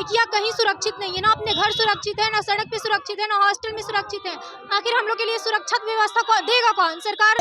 लड़कियां कहीं सुरक्षित नहीं है, ना अपने घर सुरक्षित है, ना सड़क पे सुरक्षित है, ना हॉस्टल में सुरक्षित है। आखिर हम लोग के लिए सुरक्षा व्यवस्था को देगा कौन? सरकार।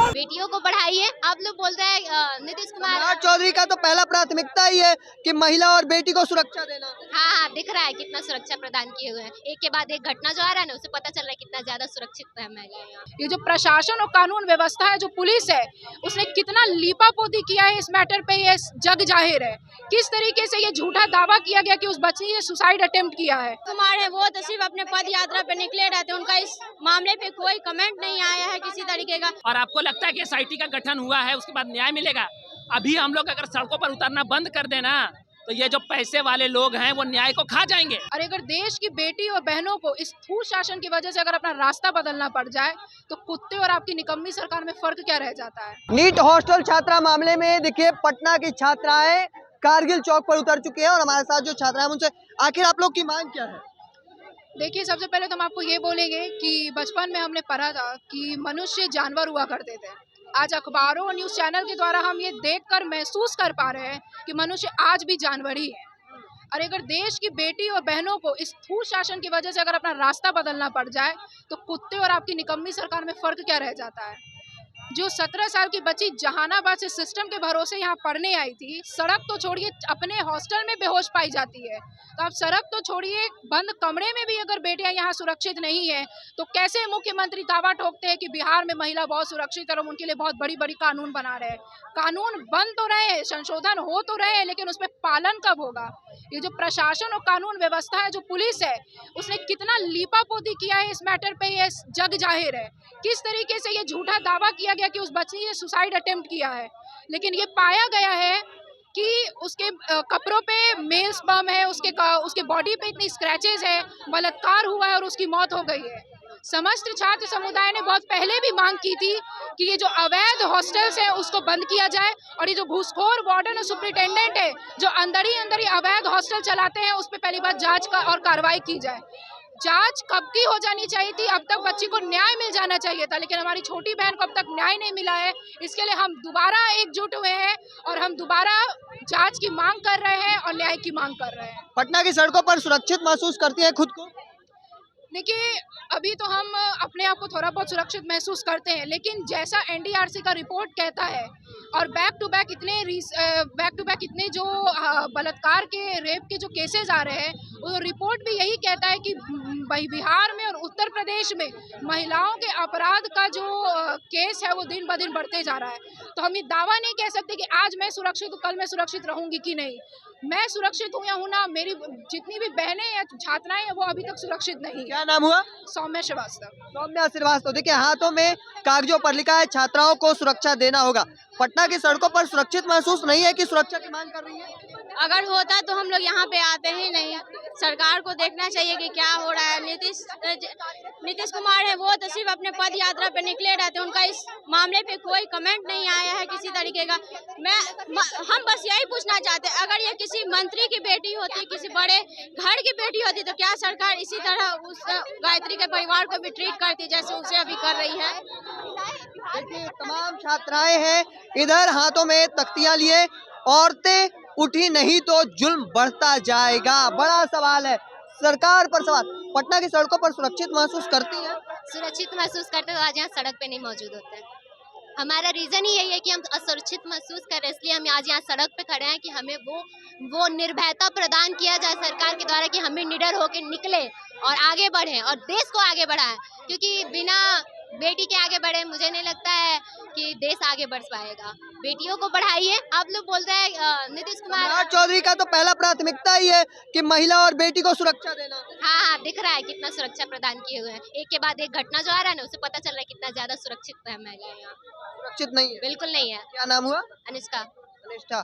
बेटियों को पढ़ाइए। आप लोग बोलते हैं नीतीश कुमार चौधरी का तो पहला प्राथमिकता ही है कि महिला और बेटी को सुरक्षा देना। हाँ हाँ, दिख रहा है कितना सुरक्षा प्रदान किए हुए हैं। एक के बाद एक घटना जो आ रहा है ना, उससे पता चल रहा है कितना ज्यादा सुरक्षित है महिलाएं यहाँ। ये जो प्रशासन और कानून व्यवस्था है, जो पुलिस है, उसने कितना लीपापोती किया है इस मैटर पे, ये जग जाहिर है। किस तरीके से ये झूठा दावा किया गया कि उस बच्ची ने सुसाइड अटेम्प्ट किया है। कुमार है वो तो सिर्फ अपने पद यात्रा पे निकले रहते, उनका इस मामले पे कोई कमेंट नहीं आया है किसी तरीके का। और आपको लगता है कि एसआईटी का गठन हुआ है उसके बाद न्याय मिलेगा? अभी हम लोग अगर सड़कों पर उतरना बंद कर देना तो ये जो पैसे वाले लोग हैं वो न्याय को खा जाएंगे। और अगर देश की बेटी और बहनों को इस स्थूल शासन की वजह से अगर अपना रास्ता बदलना पड़ जाए तो कुत्ते और आपकी निकम्मी सरकार में फर्क क्या रह जाता है। नीट हॉस्टल छात्रा मामले में देखिए पटना की छात्राएं कारगिल चौक पर उतर चुकी हैं और हमारे साथ जो छात्राएं उनसे आखिर आप लोग की मांग क्या है? देखिए, सबसे पहले तो हम आपको ये बोलेंगे कि बचपन में हमने पढ़ा था कि मनुष्य जानवर हुआ करते थे। आज अखबारों और न्यूज़ चैनल के द्वारा हम ये देखकर महसूस कर पा रहे हैं कि मनुष्य आज भी जानवर ही है। और अगर देश की बेटी और बहनों को इस स्थूल शासन की वजह से अगर अपना रास्ता बदलना पड़ जाए तो कुत्ते और आपकी निकम्मी सरकार में फर्क क्या रह जाता है। जो 17 साल की बच्ची जहानाबाद से सिस्टम के भरोसे यहाँ पढ़ने आई थी, सड़क तो छोड़िए अपने हॉस्टल में बेहोश पाई जाती है, तो आप सड़क तो छोड़िए बंद कमरे में भी अगर बेटियां यहाँ सुरक्षित नहीं है तो कैसे मुख्यमंत्री दावा ठोकते हैं कि बिहार में महिला बहुत सुरक्षित है और उनके लिए बहुत बड़ी बड़ी कानून बना रहे हैं। कानून बन तो रहे हैं, संशोधन हो तो रहे हैं, लेकिन उसमें पालन कब होगा। ये जो प्रशासन और कानून व्यवस्था है, जो पुलिस है, उसने कितना लीपापोती किया है इस मैटर पे, ये जग जाहिर है। किस तरीके से ये झूठा दावा किया गया कि उस बच्ची ने सुसाइड अटेम्प्ट किया है, लेकिन ये पाया गया है कि उसके कपड़ों पे मेल स्पर्म है, उसके बॉडी पे इतनी स्क्रैचेस है, बलात्कार हुआ है और उसकी मौत हो गई है। समस्त छात्र समुदाय ने बहुत पहले भी मांग की थी कि ये जो अवैध हॉस्टल्स हैं उसको बंद किया जाए और ये जो घूसखोर वार्डन और सुप्रिंटेंडेंट है जो अंदर ही अवैध हॉस्टल चलाते हैं उस पर पहली बार जांच का और कार्रवाई की जाए। जांच कब की हो जानी चाहिए थी, अब तक बच्ची को न्याय मिल जाना चाहिए था, लेकिन हमारी छोटी बहन को अब तक न्याय नहीं मिला है। इसके लिए हम दोबारा एकजुट हुए हैं और हम दोबारा जांच की मांग कर रहे हैं और न्याय की मांग कर रहे हैं। पटना की सड़कों पर सुरक्षित महसूस करती है खुद को? देखिए, अभी तो हम अपने आप को थोड़ा बहुत सुरक्षित महसूस करते हैं, लेकिन जैसा एनडीआरसी का रिपोर्ट कहता है और बैक टू बैक इतने जो बलात्कार के रेप के जो केसेस आ रहे हैं, वो रिपोर्ट भी यही कहता है कि बिहार में और उत्तर प्रदेश में महिलाओं के अपराध का जो केस है वो दिन ब दिन बढ़ते जा रहा है। तो हम ये दावा नहीं कह सकते कि आज मैं सुरक्षित हूँ, कल मैं सुरक्षित रहूंगी कि नहीं। मैं सुरक्षित हूँ या हूँ ना, मेरी जितनी भी बहनें या छात्राएं हैं वो अभी तक सुरक्षित नहीं है। क्या नाम हुआ? सौम्या श्रीवास्तव। सौम्या श्रीवास्तव। देखिए, हाथों में कागजों पर लिखा है छात्राओं को सुरक्षा देना होगा। पटना की सड़कों पर सुरक्षित महसूस नहीं है कि सुरक्षा की मांग कर रही है? अगर होता तो हम लोग यहाँ पे आते ही नहीं। सरकार को देखना चाहिए कि क्या हो रहा है। नीतीश कुमार है वो तो सिर्फ अपने पद यात्रा पे निकले रहते, उनका इस मामले पे कोई कमेंट नहीं आया है किसी तरीके का। हम बस यही पूछना चाहते हैं, अगर ये किसी मंत्री की बेटी होती, किसी बड़े घर की बेटी होती तो क्या सरकार इसी तरह उस गायत्री के परिवार को भी ट्रीट करती जैसे उसे अभी कर रही है। देखिए, तमाम छात्राएं हैं इधर हाथों में तख्तियां लिए। औरतें उठी नहीं तो जुल्म बढ़ता जाएगा। बड़ा सवाल है, सरकार पर सवाल। पटना की सड़कों पर सुरक्षित महसूस करती है? सुरक्षित महसूस करते तो आज यहाँ सड़क पे नहीं मौजूद होते। हमारा रीजन ही यही है कि हम असुरक्षित महसूस कर रहे हैं, इसलिए हम आज यहाँ सड़क पे खड़े हैं कि हमें वो निर्भयता प्रदान किया जाए सरकार के द्वारा कि हमें निडर होकर निकले और आगे बढ़े और देश को आगे बढ़ाएं, क्योंकि बिना बेटी के आगे बढ़े मुझे नहीं लगता है कि देश आगे बढ़ पाएगा। बेटियों को पढ़ाइए। आप लोग बोलते हैं नीतीश कुमार चौधरी का तो पहला प्राथमिकता ही है कि महिला और बेटी को सुरक्षा देना। हाँ हाँ, दिख रहा है कितना सुरक्षा प्रदान किए हुए हैं। एक के बाद एक घटना जो आ रहा है ना, उससे पता चल रहा है कितना ज्यादा सुरक्षित है महिलाएं यहाँ। सुरक्षित नहीं है? बिल्कुल नहीं है। क्या नाम हुआ? अनिष्का।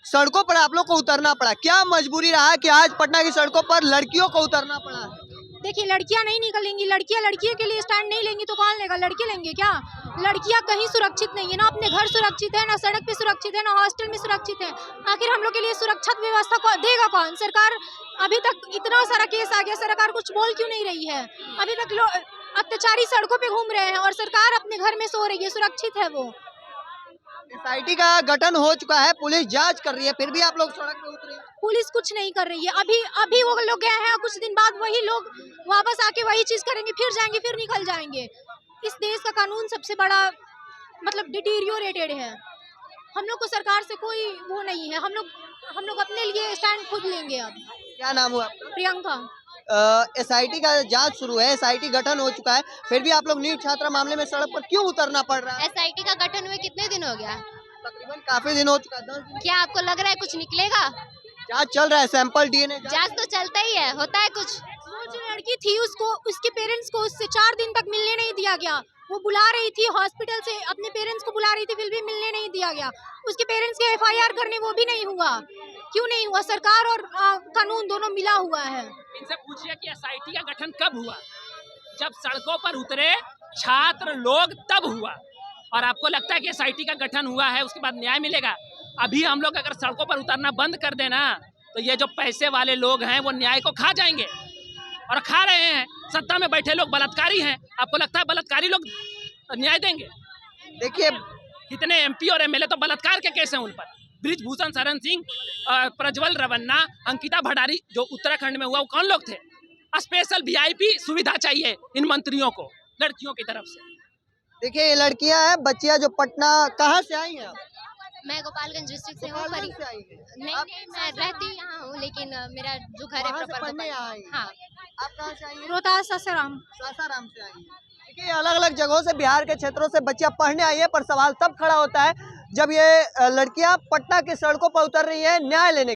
सड़कों पर आप लोग को उतरना पड़ा, क्या मजबूरी रहा कि आज पटना की सड़कों पर लड़कियों को उतरना पड़ा? देखिए, लड़कियां नहीं निकलेंगी, लड़कियों के लिए स्टैंड नहीं लेंगी तो कौन लेगा? लड़के लेंगे क्या? लड़कियां कहीं सुरक्षित नहीं है, ना अपने घर सुरक्षित है, ना सड़क पे सुरक्षित है, ना हॉस्टल में सुरक्षित है। आखिर हम लोग के लिए सुरक्षा व्यवस्था को देगा कौन? सरकार। अभी तक इतना सारा केस आ गया, सरकार कुछ बोल क्यों नहीं रही है? अभी तक अत्याचारी सड़कों पे घूम रहे हैं और सरकार अपने घर में सो रही है, सुरक्षित है वो। एसआईटी का गठन हो चुका है, पुलिस जांच कर रही है, फिर भी आप लोग सड़क पे उतरे। पुलिस कुछ नहीं कर रही है। अभी वो लोग गए हैं, कुछ दिन बाद वही लोग वापस आके वही चीज करेंगे, फिर जाएंगे, फिर निकल जाएंगे। इस देश का कानून सबसे बड़ा मतलब डिटीरियोरेटेड है। हम लोग को सरकार से कोई वो नहीं है। हम लोग अपने लिए स्टैंड खुद लेंगे। अब क्या नाम हुआ आपका? प्रियंका। एसआईटी का जांच शुरू है, एसआईटी गठन हो चुका है, फिर भी आप लोग नीट छात्रा मामले में सड़क पर क्यों उतरना पड़ रहा है? एसआईटी का गठन हुए कितने दिन हो गया? तकरीबन काफी दिन हो चुका है, 10 दिन। क्या आपको लग रहा है कुछ निकलेगा? जांच चल रहा है, सैंपल डीएनए जांच तो चलता ही है, होता है कुछ। वो जो लड़की थी उसके पेरेंट्स को उससे 4 दिन तक मिलने नहीं दिया गया। वो बुला रही थी हॉस्पिटल से, अपने पेरेंट्स को बुला रही थी, फिर भी मिलने नहीं दिया गया। उसके पेरेंट्स के एफआईआर करने वो भी नहीं हुआ। क्यों नहीं हुआ? सरकार और कानून दोनों मिला हुआ है। इनसे पूछिए कि एसआईटी का गठन कब हुआ? जब सड़कों पर उतरे छात्र लोग तब हुआ। और आपको लगता है कि एसआईटी का गठन हुआ है उसके बाद न्याय मिलेगा? अभी हम लोग अगर सड़कों पर उतरना बंद कर देना तो ये जो पैसे वाले लोग हैं वो न्याय को खा जाएंगे और खा रहे हैं। सत्ता में बैठे लोग बलात्कारी हैं। आपको लगता है बलात्कारी लोग न्याय देंगे? देखिए कितने एमपी और एमएलए तो बलात्कार के केस हैं उन पर। ब्रिजभूषण शरण सिंह, प्रज्वल रवन्ना, अंकिता भंडारी जो उत्तराखंड में हुआ, वो कौन लोग थे? स्पेशल वीआईपी सुविधा चाहिए इन मंत्रियों को लड़कियों की तरफ से। देखिए ये लड़कियां हैं, बच्चियां जो पटना, कहाँ से आई हैं आप? मैं गोपालगंज डिस्ट्रिक्ट से हूँ। गोपालगंज से आई हैं। नहीं, मैं रहती यहाँ हूँ, लेकिन मेरा जो घर है वहाँ से प्रॉपर पढ़ने यहाँ आई हैं। हाँ। आप कहाँ से आई हैं? रोहतास सासाराम। सासाराम से आई हैं। देखिए अलग अलग जगहों से, बिहार के क्षेत्रों से बच्चियां पढ़ने आई है, पर सवाल तब खड़ा होता है जब ये लड़कियां पटना की सड़कों पर उतर रही है न्याय लेने।